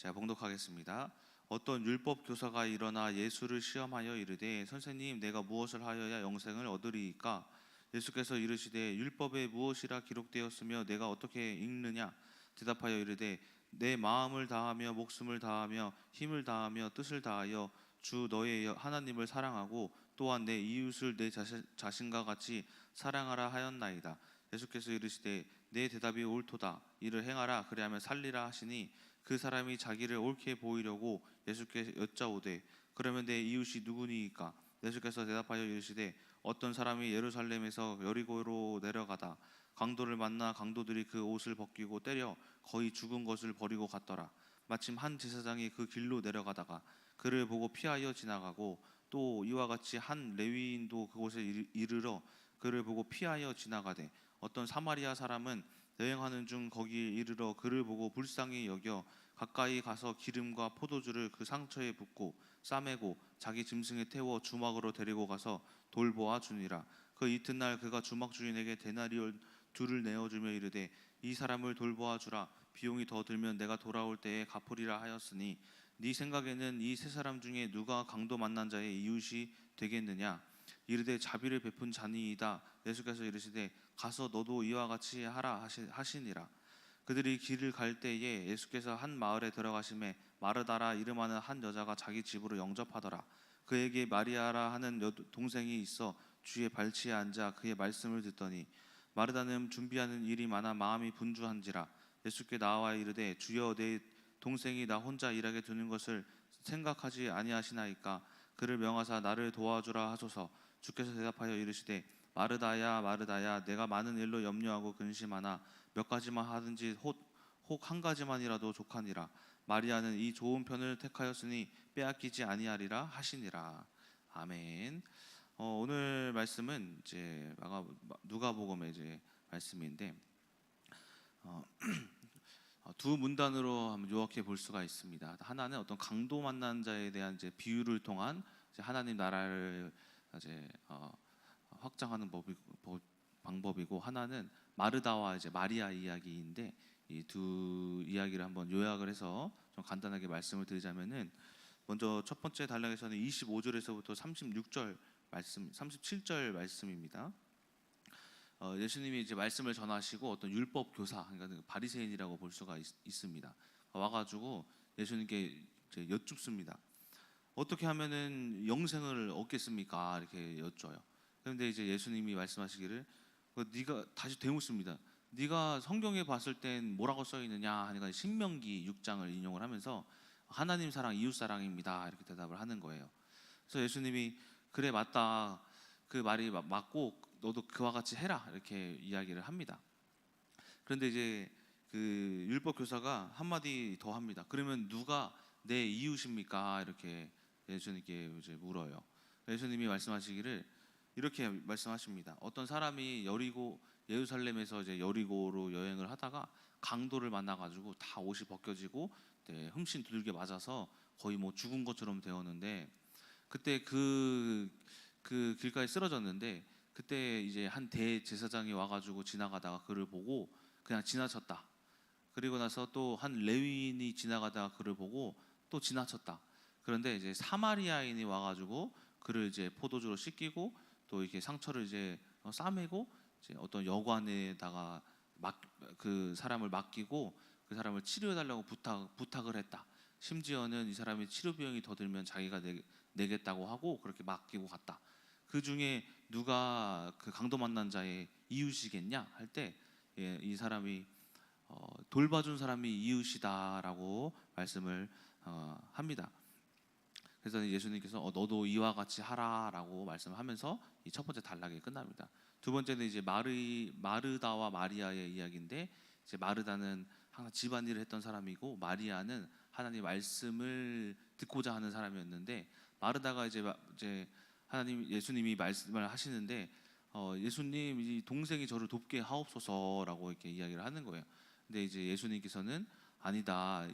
제가 봉독하겠습니다. 어떤 율법 교사가 일어나 예수를 시험하여 이르되 선생님 내가 무엇을 하여야 영생을 얻으리이까? 예수께서 이르시되 율법에 무엇이라 기록되었으며 내가 어떻게 읽느냐? 대답하여 이르되 내 마음을 다하며 목숨을 다하며 힘을 다하며 뜻을 다하여 주 너의 하나님을 사랑하고 또한 내 이웃을 내 자신과 같이 사랑하라 하였나이다. 예수께서 이르시되 내 대답이 옳도다. 이를 행하라. 그리하면 살리라 하시니 그 사람이 자기를 옳게 보이려고 예수께 여짜오되 그러면 내 이웃이 누구니이까? 예수께서 대답하여 이르시되 어떤 사람이 예루살렘에서 여리고로 내려가다 강도를 만나 강도들이 그 옷을 벗기고 때려 거의 죽은 것을 버리고 갔더라. 마침 한 제사장이 그 길로 내려가다가 그를 보고 피하여 지나가고 또 이와 같이 한 레위인도 그곳에 이르러 그를 보고 피하여 지나가되 어떤 사마리아 사람은 여행하는 중 거기에 이르러 그를 보고 불쌍히 여겨 가까이 가서 기름과 포도주를 그 상처에 붓고 싸매고 자기 짐승에 태워 주막으로 데리고 가서 돌보아 주니라. 그 이튿날 그가 주막 주인에게 데나리온 둘을 내어주며 이르되 이 사람을 돌보아 주라. 비용이 더 들면 내가 돌아올 때에 갚으리라 하였으니 네 생각에는 이 세 사람 중에 누가 강도 만난 자의 이웃이 되겠느냐? 이르되 자비를 베푼 자니이다. 예수께서 이르시되 가서 너도 이와 같이 하라 하시니라. 그들이 길을 갈 때에 예수께서 한 마을에 들어가심에 마르다라 이름하는 한 여자가 자기 집으로 영접하더라. 그에게 마리아라 하는 동생이 있어 주의 발치에 앉아 그의 말씀을 듣더니 마르다는 준비하는 일이 많아 마음이 분주한지라. 예수께 나와 이르되 주여 내 동생이 나 혼자 일하게 두는 것을 생각하지 아니하시나이까? 그를 명하사 나를 도와주라 하소서. 주께서 대답하여 이르시되 마르다야 마르다야 내가 많은 일로 염려하고 근심하나 몇 가지만 하든지 혹 한 가지만이라도 족하니라. 마리아는 이 좋은 편을 택하였으니 빼앗기지 아니하리라 하시니라. 아멘. 오늘 말씀은 이제 누가복음의 이제 말씀인데 두 문단으로 한번 요약해 볼 수가 있습니다. 하나는 어떤 강도 만난 자에 대한 이제 비유를 통한 이제 하나님 나라를 이제 확장하는 방법이고, 하나는 마르다와 이제 마리아 이야기인데 이 두 이야기를 한번 요약을 해서 좀 간단하게 말씀을 드리자면은 먼저 첫 번째 단락에서는 25절에서부터 36절 말씀, 37절 말씀입니다. 예수님이 이제 말씀을 전하시고 어떤 율법 교사, 그러니까 바리새인이라고 볼 수가 있습니다. 와가지고 예수님께 이제 여쭙습니다. 어떻게 하면은 영생을 얻겠습니까? 이렇게 여쭤요. 그런데 이제 예수님이 말씀하시기를 네가 다시 되묻습니다. 네가 성경에 봤을 땐 뭐라고 써 있느냐 하니까 신명기 6장을 인용을 하면서 하나님 사랑, 이웃 사랑입니다. 이렇게 대답을 하는 거예요. 그래서 예수님이 그래 맞다. 그 말이 맞고 너도 그와 같이 해라. 이렇게 이야기를 합니다. 그런데 이제 그 율법 교사가 한마디 더 합니다. 그러면 누가 내 이웃입니까? 이렇게 예수님께 이제 물어요. 예수님이 말씀하시기를 이렇게 말씀하십니다. 어떤 사람이 예루살렘에서 이제 여리고로 여행을 하다가 강도를 만나가지고 다 옷이 벗겨지고 흠씬 두들겨 맞아서 거의 뭐 죽은 것처럼 되었는데 그때 그 길가에 쓰러졌는데 그때 이제 한 대제사장이 와가지고 지나가다가 그를 보고 그냥 지나쳤다. 그리고 나서 또 한 레위인이 지나가다가 그를 보고 또 지나쳤다. 그런데 이제 사마리아인이 와가지고 그를 이제 포도주로 씻기고 또 이렇게 상처를 이제 싸매고 이제 어떤 여관에다가 그 사람을 맡기고 그 사람을 치료해달라고 부탁을 했다. 심지어는 이 사람이 치료 비용이 더 들면 자기가 내겠다고 하고 그렇게 맡기고 갔다. 그 중에 누가 그 강도 만난 자의 이웃이겠냐 할 때 이 사람이 돌봐준 사람이 이웃이다라고 말씀을 합니다. 그래서 예수님께서 너도 이와 같이 하라라고 말씀하면서 이 첫 번째 단락이 끝납니다. 두 번째는 이제 마르다와 마리아의 이야기인데 이제 마르다는 항상 집안일을 했던 사람이고 마리아는 하나님 말씀을 듣고자 하는 사람이었는데 마르다가 이제 예수님이 말씀을 하시는데 예수님 이 동생이 저를 돕게 하옵소서라고 이렇게 이야기를 하는 거예요. 근데 이제 예수님께서는 아니다.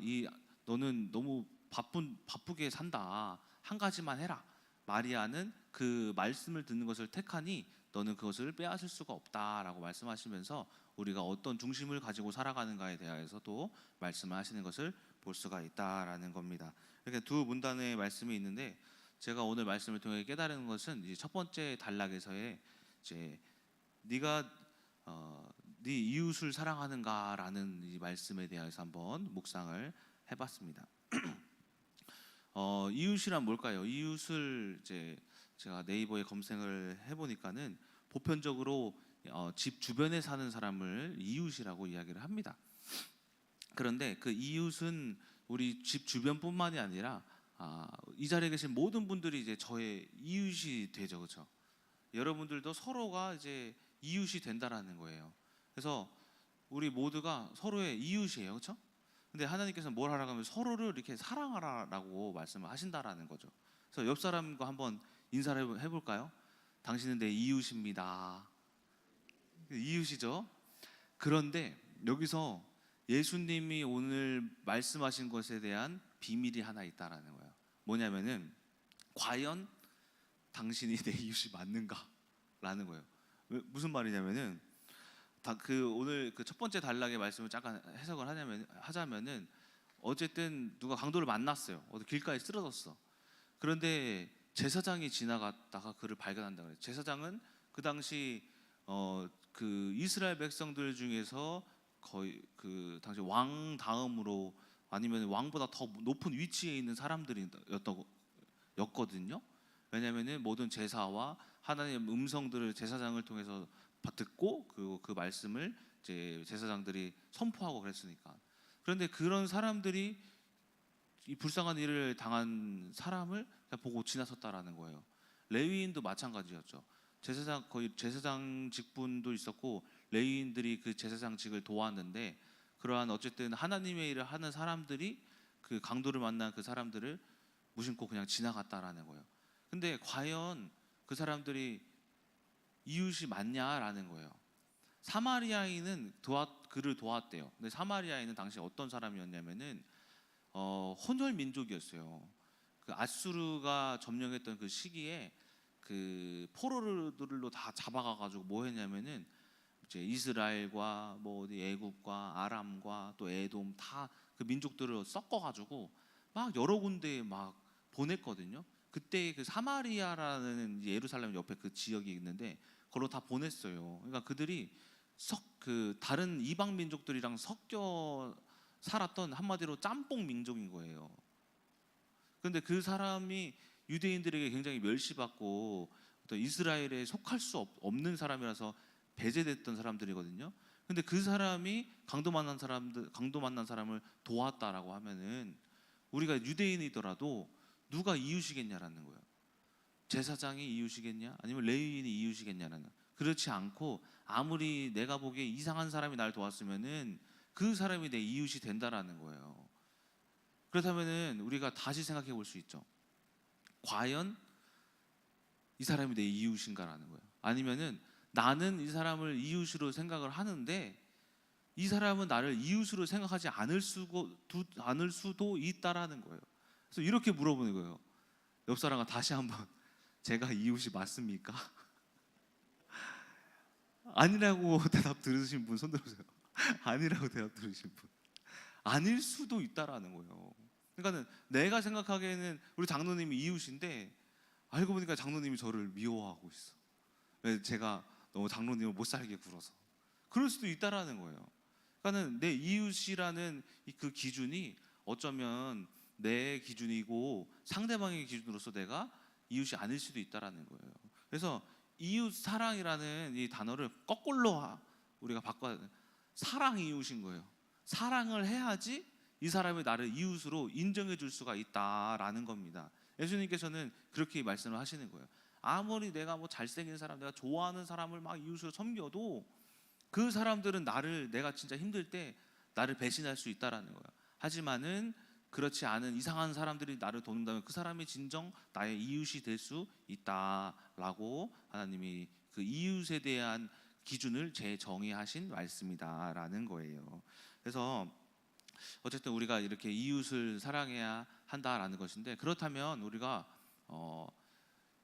너는 너무 바쁘게 산다. 한 가지만 해라. 마리아는 그 말씀을 듣는 것을 택하니 너는 그것을 빼앗을 수가 없다라고 말씀하시면서 우리가 어떤 중심을 가지고 살아가는가에 대해서도 말씀을 하시는 것을 볼 수가 있다라는 겁니다. 이렇게 두 문단의 말씀이 있는데 제가 오늘 말씀을 통해 깨달은 것은 이제 첫 번째 단락에서의 이제 네가 네 이웃을 사랑하는가라는 이 말씀에 대해서 한번 묵상을 해봤습니다. 이웃이란 뭘까요? 이웃을 이제 제가 네이버에 검색을 해보니까는 보편적으로 집 주변에 사는 사람을 이웃이라고 이야기를 합니다. 그런데 그 이웃은 우리 집 주변뿐만이 아니라 이 자리에 계신 모든 분들이 이제 저의 이웃이 되죠, 그렇죠? 여러분들도 서로가 이제 이웃이 된다라는 거예요. 그래서 우리 모두가 서로의 이웃이에요, 그렇죠? 근데 하나님께서 뭘 하라고 하면 서로를 이렇게 사랑하라라고 말씀을 하신다라는 거죠. 그래서 옆 사람과 한번 인사를 해볼까요? 당신은 내 이웃입니다. 이웃이죠. 그런데 여기서 예수님이 오늘 말씀하신 것에 대한 비밀이 하나 있다라는 거예요. 뭐냐면은 과연 당신이 내 이웃이 맞는가라는 거예요. 무슨 말이냐면은 오늘 그 첫 번째 단락의 말씀을 잠깐 해석을 하자면은 어쨌든 누가 강도를 만났어요. 길가에 쓰러졌어. 그런데 제사장이 지나갔다가 그를 발견한다 그래요. 제사장은 그 당시 그 이스라엘 백성들 중에서 거의 그 당시 왕 다음으로 아니면 왕보다 더 높은 위치에 있는 사람들이었거든요. 왜냐하면은 모든 제사와 하나님의 음성들을 제사장을 통해서 듣고 그 말씀을 이제 제사장들이 선포하고 그랬으니까. 그런데 그런 사람들이 이 불쌍한 일을 당한 사람을 그냥 보고 지나섰다라는 거예요. 레위인도 마찬가지였죠. 거의 제사장 직분도 있었고 레위인들이 그 제사장직을 도왔는데 그러한 어쨌든 하나님의 일을 하는 사람들이 그 강도를 만난 그 사람들을 무심코 그냥 지나갔다라는 거예요. 근데 과연 그 사람들이 이웃이 맞냐라는 거예요. 사마리아인은 그를 도왔대요. 근데 사마리아인은 당시 어떤 사람이었냐면은 혼혈 민족이었어요. 그 아수르가 점령했던 그 시기에 그 포로들로 다 잡아가가지고 뭐 했냐면은 이제 이스라엘과 뭐 어디 애굽과 아람과 또 에돔 다 그 민족들을 섞어가지고 막 여러 군데에 막 보냈거든요. 그때 그 사마리아라는 예루살렘 옆에 그 지역이 있는데 거기로 다 보냈어요. 그러니까 그들이 그 다른 이방 민족들이랑 섞여 살았던 한마디로 짬뽕 민족인 거예요. 그런데 그 사람이 유대인들에게 굉장히 멸시받고 또 이스라엘에 속할 수 없는 사람이라서 배제됐던 사람들이거든요. 근데 그 사람이 강도 만난 사람을 도왔다라고 하면은 우리가 유대인이더라도 누가 이웃이겠냐라는 거예요. 제사장이 이웃이겠냐? 아니면 레위인이 이웃이겠냐라는 거예요. 그렇지 않고 아무리 내가 보기에 이상한 사람이 날 도왔으면은 그 사람이 내 이웃이 된다라는 거예요. 그렇다면은 우리가 다시 생각해 볼 수 있죠. 과연 이 사람이 내 이웃인가라는 거예요. 아니면은 나는 이 사람을 이웃으로 생각을 하는데 이 사람은 나를 이웃으로 생각하지 않을 수도 있다라는 거예요. 그래서 이렇게 물어보는 거예요. 옆 사람과 다시 한번 제가 이웃이 맞습니까? 아니라고 대답 들으신 분 손 들으세요. 아니라고 대답 들으신 분. 아닐 수도 있다라는 거예요. 그러니까는 내가 생각하기에는 우리 장로님이 이웃인데 알고 보니까 장로님이 저를 미워하고 있어. 왜 제가 너무 장로님을 못 살게 굴어서. 그럴 수도 있다라는 거예요. 그러니까는 내 이웃이라는 그 기준이 어쩌면 내 기준이고 상대방의 기준으로서 내가 이웃이 아닐 수도 있다라는 거예요. 그래서 이웃 사랑이라는 이 단어를 거꾸로 우리가 바꿔야 돼요. 사랑 이웃인 거예요. 사랑을 해야지 이 사람이 나를 이웃으로 인정해 줄 수가 있다라는 겁니다. 예수님께서는 그렇게 말씀을 하시는 거예요. 아무리 내가 뭐 잘생긴 사람, 내가 좋아하는 사람을 막 이웃으로 섬겨도 그 사람들은 내가 진짜 힘들 때 나를 배신할 수 있다라는 거예요. 하지만은 그렇지 않은 이상한 사람들이 나를 돕는다면 그 사람이 진정 나의 이웃이 될 수 있다라고 하나님이 그 이웃에 대한 기준을 재정의하신 말씀이다라는 거예요. 그래서 어쨌든 우리가 이렇게 이웃을 사랑해야 한다라는 것인데, 그렇다면 우리가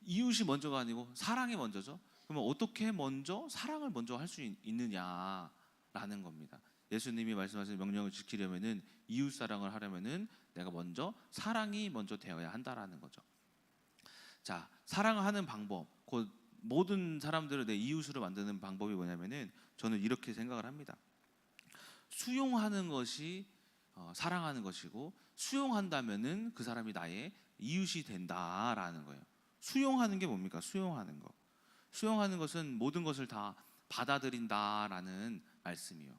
이웃이 먼저가 아니고 사랑이 먼저죠. 그러면 어떻게 먼저 사랑을 먼저 할 수 있느냐라는 겁니다. 예수님이 말씀하신 명령을 지키려면은 이웃 사랑을 하려면은 내가 먼저 사랑이 먼저 되어야 한다라는 거죠. 자, 사랑하는 방법, 곧 모든 사람들을 내 이웃으로 만드는 방법이 뭐냐면은 저는 이렇게 생각을 합니다. 수용하는 것이 사랑하는 것이고, 수용한다면은 그 사람이 나의 이웃이 된다라는 거예요. 수용하는 게 뭡니까? 수용하는 거. 수용하는 것은 모든 것을 다 받아들인다라는 말씀이요.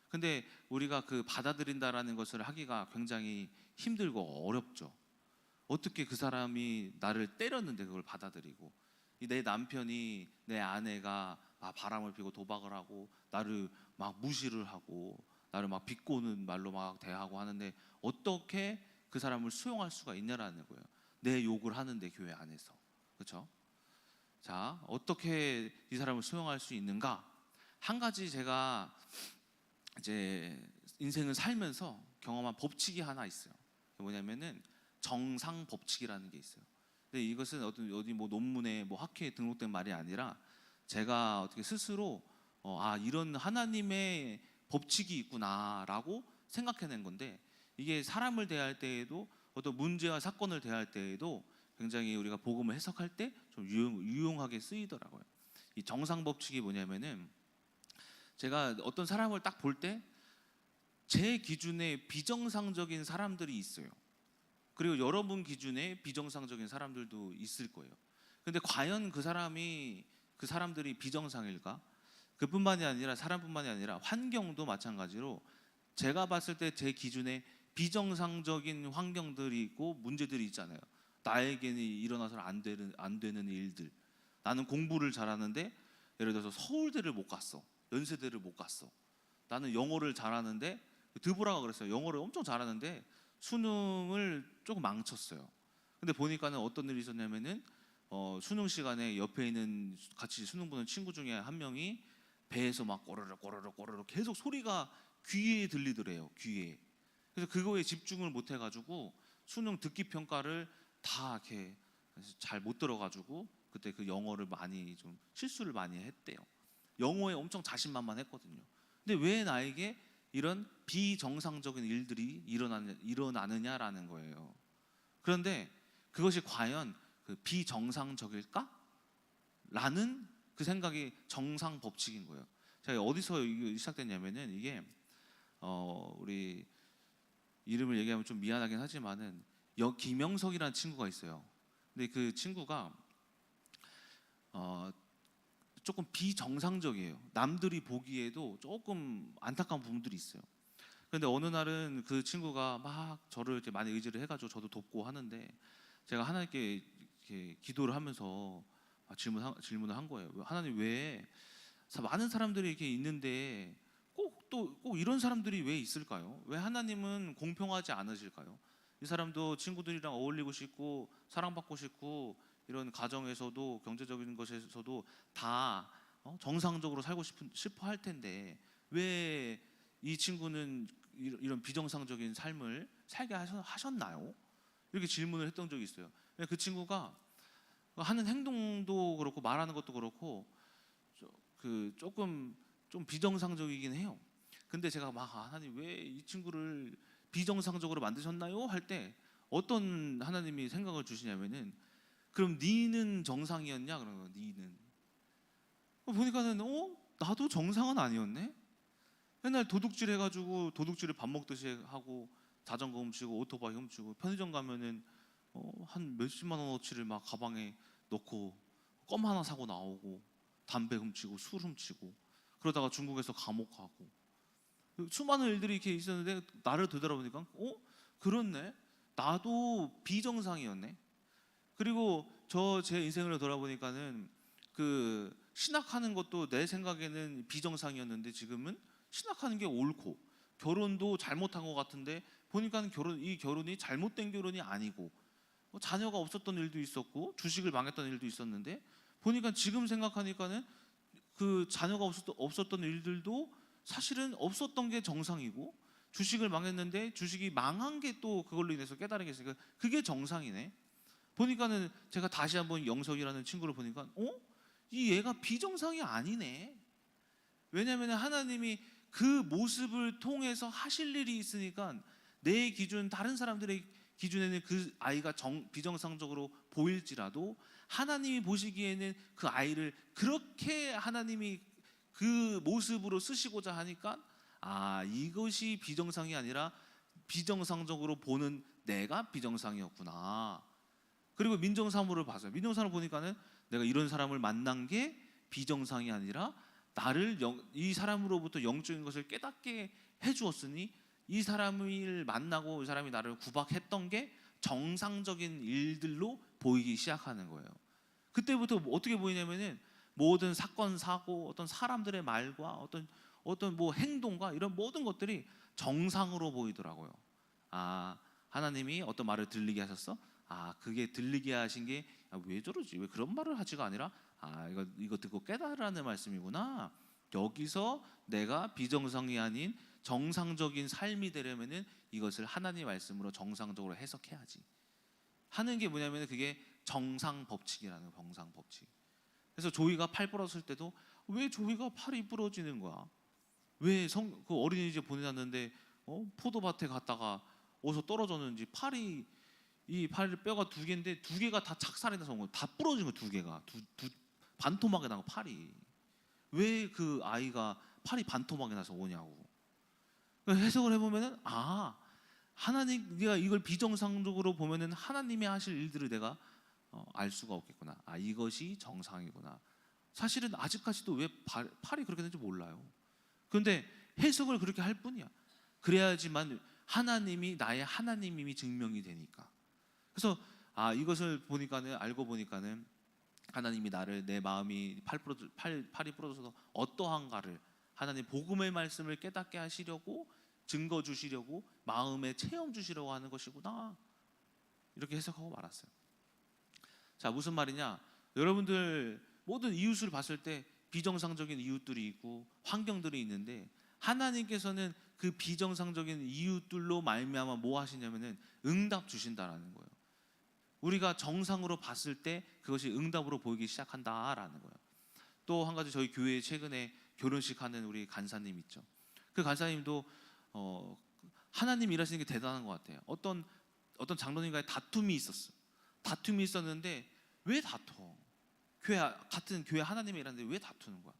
근데 우리가 그 받아들인다라는 것을 하기가 굉장히 힘들고 어렵죠. 어떻게 그 사람이 나를 때렸는데 그걸 받아들이고, 내 남편이, 내 아내가 바람을 피고 도박을 하고 나를 막 무시를 하고 나를 막 비꼬는 말로 막 대하고 하는데 어떻게 그 사람을 수용할 수가 있냐라는 거예요. 내 욕을 하는데 교회 안에서. 그렇죠? 자, 어떻게 이 사람을 수용할 수 있는가? 한 가지 제가 이제 인생을 살면서 경험한 법칙이 하나 있어요. 뭐냐면은 정상 법칙이라는 게 있어요. 근데 이것은 어디 뭐 논문에 뭐 학회에 등록된 말이 아니라 제가 어떻게 스스로 이런 하나님의 법칙이 있구나라고 생각해낸 건데, 이게 사람을 대할 때에도 어떤 문제와 사건을 대할 때에도 굉장히 우리가 복음을 해석할 때 좀 유용하게 쓰이더라고요. 이 정상 법칙이 뭐냐면은 제가 어떤 사람을 딱 볼 때 제 기준에 비정상적인 사람들이 있어요. 그리고 여러분 기준에 비정상적인 사람들도 있을 거예요. 근데 과연 그 사람들이 비정상일까? 그뿐만이 아니라 사람뿐만이 아니라 환경도 마찬가지로 제가 봤을 때 제 기준에 비정상적인 환경들이 있고 문제들이 있잖아요. 나에게는 일어나서는 안 되는 일들. 나는 공부를 잘하는데 예를 들어서 서울대를 못 갔어. 연세대를 못 갔어. 나는 영어를 잘하는데, 드보라가 그랬어요. 영어를 엄청 잘하는데 수능을 조금 망쳤어요. 근데 보니까는 어떤 일이 있었냐면은 수능 시간에 옆에 있는 같이 수능 보는 친구 중에 한 명이 배에서 막 꼬르륵 꼬르륵 꼬르륵 계속 소리가 귀에 들리더래요. 귀에. 그래서 그거에 집중을 못 해가지고 수능 듣기 평가를 다 이렇게 잘 못 들어가지고 그때 그 영어를 많이 좀 실수를 많이 했대요. 영어에 엄청 자신만만했거든요. 근데 왜 나에게 이런 비정상적인 일들이 일어나느냐라는 거예요. 그런데 그것이 과연 그 비정상적일까? 라는 그 생각이 정상 법칙인 거예요. 제가 어디서 이게 시작됐냐면은 이게 우리 이름을 얘기하면 좀 미안하긴 하지만은 김영석이라는 친구가 있어요. 근데 그 친구가 조금 비정상적이에요. 남들이 보기에도 조금 안타까운 부분들이 있어요. 그런데 어느 날은 그 친구가 막 저를 이렇게 많이 의지를 해가지고 저도 돕고 하는데, 제가 하나님께 이렇게 기도를 하면서 질문을 한 거예요. 하나님, 왜 많은 사람들이 이렇게 있는데 꼭 이런 사람들이 왜 있을까요? 왜 하나님은 공평하지 않으실까요? 이 사람도 친구들이랑 어울리고 싶고 사랑받고 싶고 이런 가정에서도 경제적인 것에서도 다 정상적으로 살고 싶어 할 텐데 왜 이 친구는 이런 비정상적인 삶을 살게 하셨나요? 이렇게 질문을 했던 적이 있어요. 그 친구가 하는 행동도 그렇고 말하는 것도 그렇고 조금 좀 비정상적이긴 해요. 근데 제가 하나님, 왜 이 친구를 비정상적으로 만드셨나요? 할 때 어떤 하나님이 생각을 주시냐면은, 그럼 니는 정상이었냐? 그런 거. 니는 보니까는 나도 정상은 아니었네. 맨날 도둑질 해가지고 도둑질을 밥 먹듯이 하고 자전거 훔치고 오토바이 훔치고 편의점 가면은 한 몇십만 원어치를 막 가방에 넣고 껌 하나 사고 나오고 담배 훔치고 술 훔치고 그러다가 중국에서 감옥 가고 수많은 일들이 이렇게 있었는데 나를 되돌아보니까 그렇네. 나도 비정상이었네. 그리고 제 인생을 돌아보니까는 그 신학하는 것도 내 생각에는 비정상이었는데 지금은 신학하는 게 옳고, 결혼도 잘못한 것 같은데 보니까는 이 결혼이 잘못된 결혼이 아니고 자녀가 없었던 일도 있었고 주식을 망했던 일도 있었는데 보니까 지금 생각하니까는 그 자녀가 없었던 일들도 사실은 없었던 게 정상이고, 주식을 망했는데 주식이 망한 게 또 그걸로 인해서 깨달은 게 있으니까 그게 정상이네. 보니까는 제가 다시 한번 영석이라는 친구를 보니까 이 얘가 비정상이 아니네. 왜냐하면 하나님이 그 모습을 통해서 하실 일이 있으니까 내 기준, 다른 사람들의 기준에는 그 아이가 비정상적으로 보일지라도 하나님이 보시기에는 그 아이를 그렇게 하나님이 그 모습으로 쓰시고자 하니까 이것이 비정상이 아니라 비정상적으로 보는 내가 비정상이었구나. 그리고 민정사무를 봤어요. 민정사무를 보니까는 내가 이런 사람을 만난 게 비정상이 아니라 나를 이 사람으로부터 영적인 것을 깨닫게 해주었으니 이 사람을 만나고 이 사람이 나를 구박했던 게 정상적인 일들로 보이기 시작하는 거예요. 그때부터 어떻게 보이냐면은 모든 사건 사고 어떤 사람들의 말과 어떤 뭐 행동과 이런 모든 것들이 정상으로 보이더라고요. 하나님이 어떤 말을 들리게 하셨어? 그게 들리게 하신 게 왜 저러지? 왜 그런 말을 하지가 아니라 이거 듣고 깨달으라는 말씀이구나. 여기서 내가 비정상이 아닌 정상적인 삶이 되려면은 이것을 하나님의 말씀으로 정상적으로 해석해야지 하는 게 뭐냐면 그게 정상 법칙이라는 거예요. 정상 법칙. 그래서 조이가 팔 부러졌을 때도 왜 조이가 팔이 부러지는 거야? 왜 그 어린이집 보내놨는데 포도밭에 갔다가 어디서 떨어졌는지 이 뼈가 두 개인데 두 개가 다 착살이 나서 온 거야. 다 부러진 거야. 두 개가 반토막이 나고 팔이. 왜 그 아이가 팔이 반토막이 나서 오냐고. 해석을 해보면은 하나님, 네가 이걸 비정상적으로 보면은 하나님이 하실 일들을 내가 알 수가 없겠구나. 이것이 정상이구나. 사실은 아직까지도 왜 팔이 그렇게 되는지 몰라요. 그런데 해석을 그렇게 할 뿐이야. 그래야지만 하나님이 나의 하나님임이 증명이 되니까. 그래서 이것을 보니까는 알고 보니까는 하나님이 나를 내 마음이 팔이 부러져서 어떠한가를 하나님 복음의 말씀을 깨닫게 하시려고 증거 주시려고 마음에 체험 주시려고 하는 것이구나. 이렇게 해석하고 말았어요. 자, 무슨 말이냐? 여러분들 모든 이웃을 봤을 때 비정상적인 이웃들이 있고 환경들이 있는데 하나님께서는 그 비정상적인 이웃들로 말미암아 뭐 하시냐면은 응답 주신다라는 거예요. 우리가 정상으로 봤을 때 그것이 응답으로 보이기 시작한다라는 거예요. 또 한 가지 저희 교회에 최근에 결혼식 하는 우리 간사님 있죠. 그 간사님도 하나님 일하시는 게 대단한 것 같아요. 어떤 장로님과의 다툼이 있었어요. 다툼이 있었는데 왜 다퉈? 같은 교회 하나님이 일하는데 왜 다투는 거야?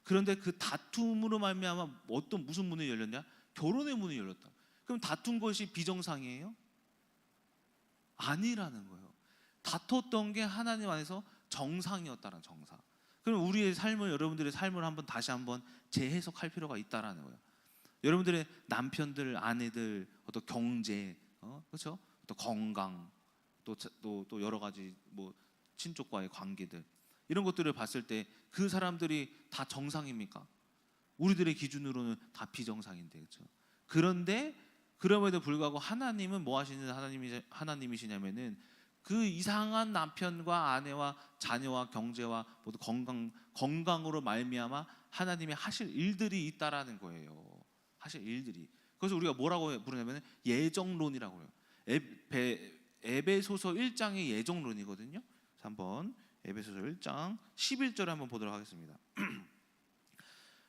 그런데 그 다툼으로 말미암아 무슨 문이 열렸냐? 결혼의 문이 열렸다. 그럼 다툰 것이 비정상이에요? 아니라는 거예요. 다퉜던 게 하나님 안에서 정상이었다는 정상. 그럼 우리의 삶을, 여러분들의 삶을 다시 한번 재해석할 필요가 있다라는 거예요. 여러분들의 남편들, 아내들, 어떤 경제, 그렇죠? 또 건강, 또 여러 가지 뭐 친족과의 관계들, 이런 것들을 봤을 때 그 사람들이 다 정상입니까? 우리들의 기준으로는 다 비정상인데, 그렇죠? 그런데 그럼에도 불구하고 하나님은 뭐 하시는 하나님이시냐면은 그 이상한 남편과 아내와 자녀와 경제와 모두 건강으로 말미암아 하나님이 하실 일들이 있다라는 거예요. 하실 일들이. 그래서 우리가 뭐라고 부르냐면 예정론이라고 해요. 에베소서 1장의 예정론이거든요. 한번 에베소서 1장 11절에 한번 보도록 하겠습니다.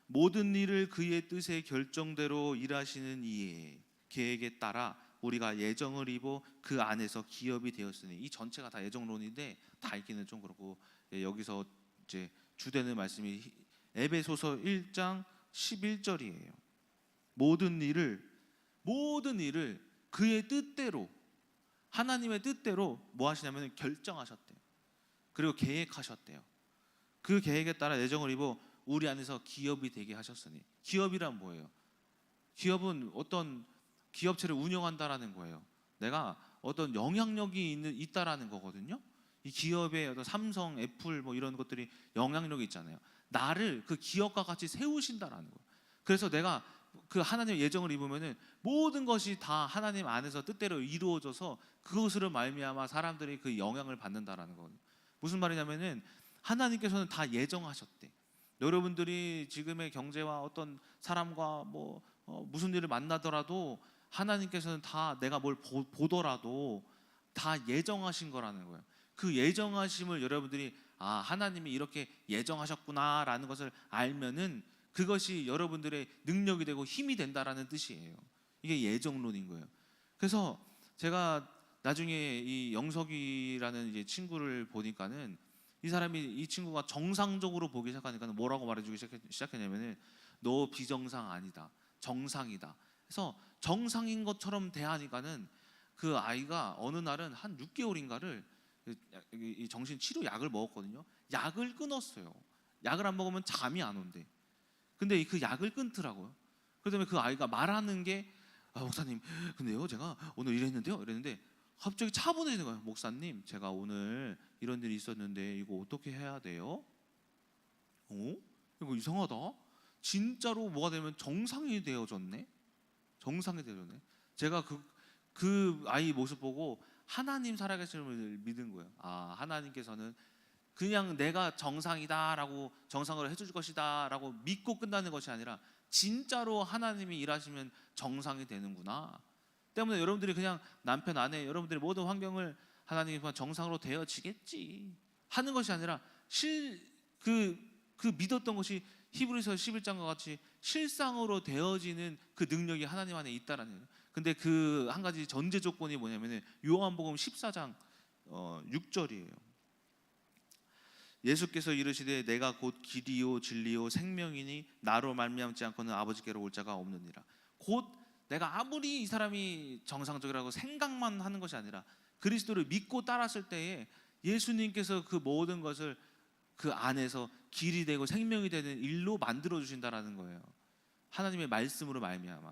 모든 일을 그의 뜻의 결정대로 일하시는 이의 계획에 따라 우리가 예정을 입어 그 안에서 기업이 되었으니, 이 전체가 다 예정론인데 다 읽기는 좀 그렇고, 여기서 이제 주되는 말씀이 에베소서 1장 11절이에요. 모든 일을 그의 뜻대로, 하나님의 뜻대로 뭐 하시냐면 결정하셨대요. 그리고 계획하셨대요. 그 계획에 따라 예정을 입어 우리 안에서 기업이 되게 하셨으니. 기업이란 뭐예요? 기업은 어떤 기업체를 운영한다라는 거예요. 내가 어떤 영향력이 있다라는 거거든요. 이 기업의 어떤 삼성, 애플 뭐 이런 것들이 영향력이 있잖아요. 나를 그 기업과 같이 세우신다라는 거예요. 그래서 내가 그 하나님의 예정을 입으면은 모든 것이 다 하나님 안에서 뜻대로 이루어져서 그것으로 말미암아 사람들이 그 영향을 받는다라는 거예요. 무슨 말이냐면은 하나님께서는 다 예정하셨대. 여러분들이 지금의 경제와 어떤 사람과 무슨 일을 만나더라도 하나님께서는 다 내가 뭘 보더라도 다 예정하신 거라는 거예요. 그 예정하심을 여러분들이 하나님이 이렇게 예정하셨구나라는 것을 알면은 그것이 여러분들의 능력이 되고 힘이 된다라는 뜻이에요. 이게 예정론인 거예요. 그래서 제가 나중에 이 영석이라는 이제 친구를 보니까는 이 친구가 정상적으로 보기 시작하니까 뭐라고 말해주기 시작했냐면은 너 비정상 아니다, 정상이다. 그래서 정상인 것처럼 대하니까는 그 아이가 어느 날은 한 6개월인가를 이 정신 치료 약을 먹었거든요. 약을 끊었어요. 약을 안 먹으면 잠이 안 온대. 근데 그 약을 끊더라고요. 그다음에 그 아이가 말하는 게 목사님, 근데요 제가 오늘 이랬는데요, 이랬는데 갑자기 차분해지는 거예요. 목사님, 제가 오늘 이런 일이 있었는데 이거 어떻게 해야 돼요? 이거 이상하다. 진짜로 뭐가 되면 정상이 되어졌네. 정상이 되어졌네. 제가 그 아이 모습 보고 하나님 살아계심을 믿은 거예요. 아, 하나님께서는 그냥 내가 정상이다라고 정상으로 해줄 것이다라고 믿고 끝나는 것이 아니라 진짜로 하나님이 일하시면 정상이 되는구나. 때문에 여러분들이 그냥 남편 아내 여러분들의 모든 환경을 하나님이 정상으로 되어지겠지 하는 것이 아니라 그 믿었던 것이 히브리서 11장과 같이 실상으로 되어지는 그 능력이 하나님 안에 있다라는 거예요. 근데 그 한 가지 전제 조건이 뭐냐면은 요한복음 14장 6절이에요. 예수께서 이르시되 내가 곧 길이요 진리요 생명이니 나로 말미암지 않고는 아버지께로 올 자가 없느니라. 곧 내가 아무리 이 사람이 정상적이라고 생각만 하는 것이 아니라 그리스도를 믿고 따랐을 때에 예수님께서 그 모든 것을 그 안에서 길이 되고 생명이 되는 일로 만들어 주신다라는 거예요. 하나님의 말씀으로 말미암아.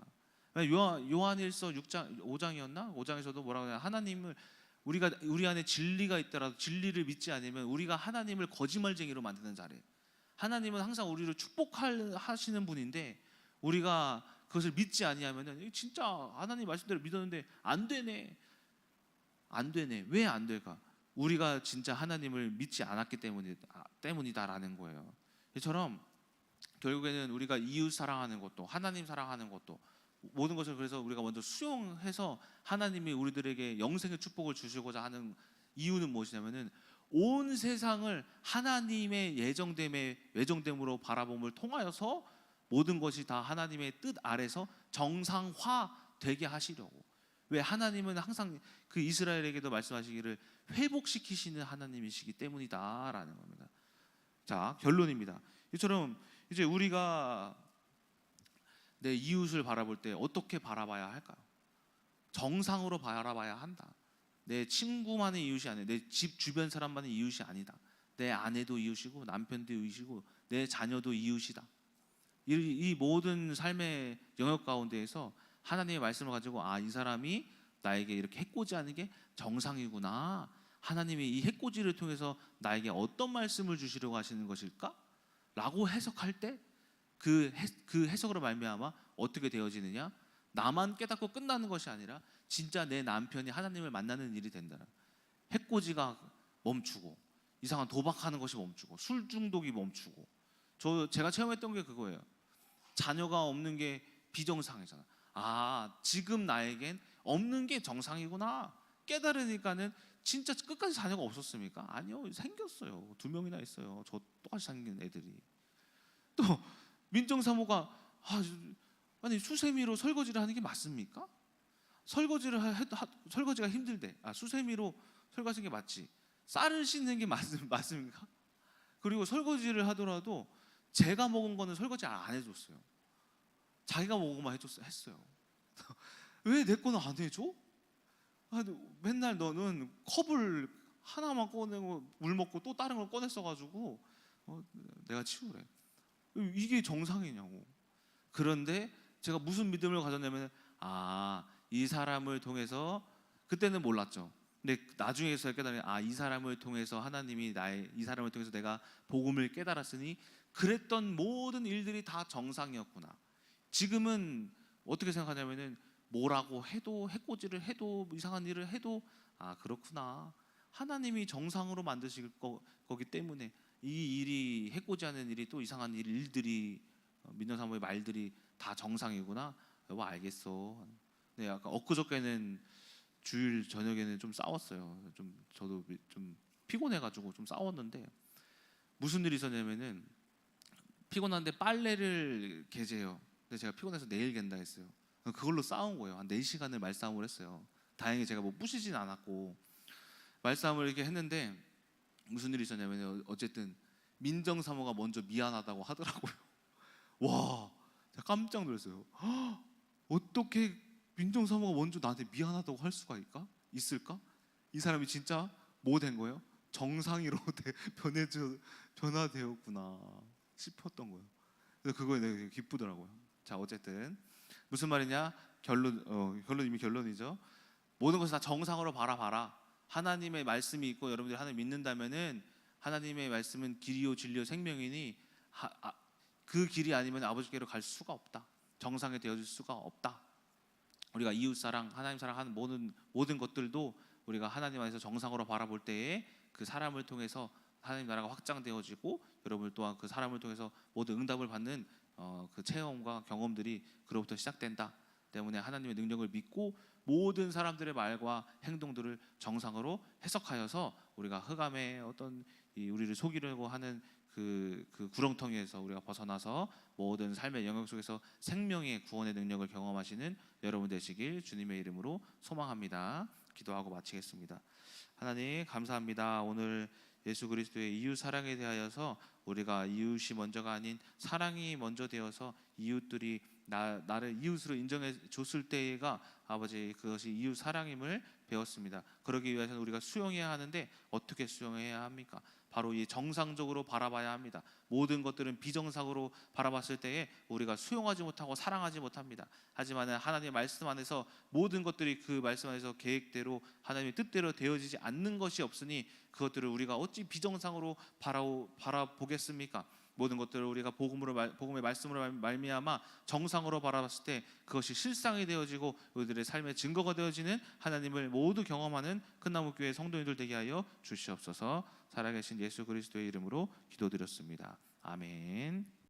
요한일서 6장 5장이었나? 5장에서도 뭐라고 하냐? 하나님을 우리 안에 진리가 있더라도 진리를 믿지 않으면 우리가 하나님을 거짓말쟁이로 만드는 자래. 하나님은 항상 우리를 축복하시는 분인데 우리가 그것을 믿지 아니하면은 진짜 하나님 말씀대로 믿었는데 안 되네. 왜 안 될까? 우리가 진짜 하나님을 믿지 않았기 때문이다라는 거예요. 이처럼 결국에는 우리가 이웃 사랑하는 것도 하나님 사랑하는 것도 모든 것을 그래서 우리가 먼저 수용해서 하나님이 우리들에게 영생의 축복을 주시고자 하는 이유는 무엇이냐면은 온 세상을 하나님의 외정됨으로 바라봄을 통하여서 모든 것이 다 하나님의 뜻 아래서 정상화되게 하시려고. 왜? 하나님은 항상 그 이스라엘에게도 말씀하시기를 회복시키시는 하나님이시기 때문이다라는 겁니다. 자, 결론입니다. 이처럼 이제 우리가 내 이웃을 바라볼 때 어떻게 바라봐야 할까요? 정상으로 바라봐야 한다. 내 친구만의 이웃이 아니라 내 집 주변 사람만의 이웃이 아니다. 내 아내도 이웃이고 남편도 이웃이고 내 자녀도 이웃이다. 이 모든 삶의 영역 가운데에서 하나님의 말씀을 가지고 이 사람이 나에게 이렇게 해코지하는 게 정상이구나. 하나님이 이 해코지를 통해서 나에게 어떤 말씀을 주시려고 하시는 것일까? 라고 해석할 때 그 해석으로 말미암아 어떻게 되어지느냐? 나만 깨닫고 끝나는 것이 아니라 진짜 내 남편이 하나님을 만나는 일이 된다. 해코지가 멈추고 이상한 도박하는 것이 멈추고 술 중독이 멈추고 제가 체험했던 게 그거예요. 자녀가 없는 게 비정상이잖아. 지금 나에겐 없는 게 정상이구나 깨달으니까는 진짜 끝까지 자녀가 없었습니까? 아니요, 생겼어요. 2명이나 있어요. 저 똑같이 생긴 애들이. 또 민정사모가 아니 수세미로 설거지를 하는 게 맞습니까? 설거지가 힘들대. 수세미로 설거지하는 게 맞지. 쌀을 씻는 게 맞습니까? 그리고 설거지를 하더라도 제가 먹은 거는 설거지 안 해줬어요. 자기가 먹은 것만 했어요. 왜 내 거는 안 해줘? 맨날 너는 컵을 하나만 꺼내고 물 먹고 또 다른 걸 꺼냈어가지고 내가 치우래. 이게 정상이냐고. 그런데 제가 무슨 믿음을 가졌냐면 이 사람을 통해서 그때는 몰랐죠. 근데 나중에서 깨달으면 이 사람을 통해서 하나님이 이 사람을 통해서 내가 복음을 깨달았으니 그랬던 모든 일들이 다 정상이었구나. 지금은 어떻게 생각하냐면은 뭐라고 해도 해코지를 해도 이상한 일을 해도 그렇구나. 하나님이 정상으로 만드실 거기 때문에 이 일이 해코지하는 일이 또 이상한 일들이 민정사모의 말들이 다 정상이구나. 여보 알겠어. 네, 아까 엊그저께는 주일 저녁에는 좀 싸웠어요. 저도 좀 피곤해가지고 좀 싸웠는데 무슨 일이 있었냐면은 피곤한데 빨래를 개재요. 근데 제가 피곤해서 내일 갠다 했어요. 그걸로 싸운 거예요. 한 4시간을 말싸움을 했어요. 다행히 제가 뭐 부시진 않았고 말싸움을 이렇게 했는데 무슨 일이 있었냐면 어쨌든 민정사모가 먼저 미안하다고 하더라고요. 와, 제가 깜짝 놀랐어요. 어떻게 민정사모가 먼저 나한테 미안하다고 할 수가 있을까? 이 사람이 진짜 뭐 된 거예요? 정상이로 변화되었구나 싶었던 거예요. 그래서 그거에 되게 기쁘더라고요. 자, 어쨌든 무슨 말이냐? 결론 이미 결론이죠. 모든 것을 다 정상으로 바라봐라. 하나님의 말씀이 있고 여러분들이 하나님 믿는다면은 하나님의 말씀은 길이요 진리요 생명이니 그 길이 아니면 아버지께로 갈 수가 없다. 정상에 되어질 수가 없다. 우리가 이웃 사랑, 하나님 사랑하는 모든 것들도 우리가 하나님 안에서 정상으로 바라볼 때에 그 사람을 통해서 하나님 나라가 확장되어지고 여러분 또한 그 사람을 통해서 모든 응답을 받는 그 체험과 경험들이 그로부터 시작된다. 때문에 하나님의 능력을 믿고 모든 사람들의 말과 행동들을 정상으로 해석하여서 우리가 흑암의 어떤 우리를 속이려고 하는 그 구렁텅이에서 우리가 벗어나서 모든 삶의 영역 속에서 생명의 구원의 능력을 경험하시는 여러분 되시길 주님의 이름으로 소망합니다. 기도하고 마치겠습니다. 하나님 감사합니다. 오늘 예수 그리스도의 이웃 사랑에 대하여서 우리가 이웃이 먼저가 아닌 사랑이 먼저 되어서 이웃들이 나를 이웃으로 인정해 줬을 때가 아버지 그것이 이웃 사랑임을 배웠습니다. 그러기 위해서는 우리가 수용해야 하는데 어떻게 수용해야 합니까? 바로 이 정상적으로 바라봐야 합니다. 모든 것들은 비정상으로 바라봤을 때에 우리가 수용하지 못하고 사랑하지 못합니다. 하지만 하나님의 말씀 안에서 모든 것들이 그 말씀 안에서 계획대로 하나님의 뜻대로 되어지지 않는 것이 없으니 그것들을 우리가 어찌 비정상으로 바라보겠습니까? 모든 것들을 우리가 복음의 말씀으로 말미암아 정상으로 바라봤을 때 그것이 실상이 되어지고 우리들의 삶의 증거가 되어지는 하나님을 모두 경험하는 큰나무교회 성도님들 되게 하여 주시옵소서. 살아계신 예수 그리스도의 이름으로 기도드렸습니다. 아멘.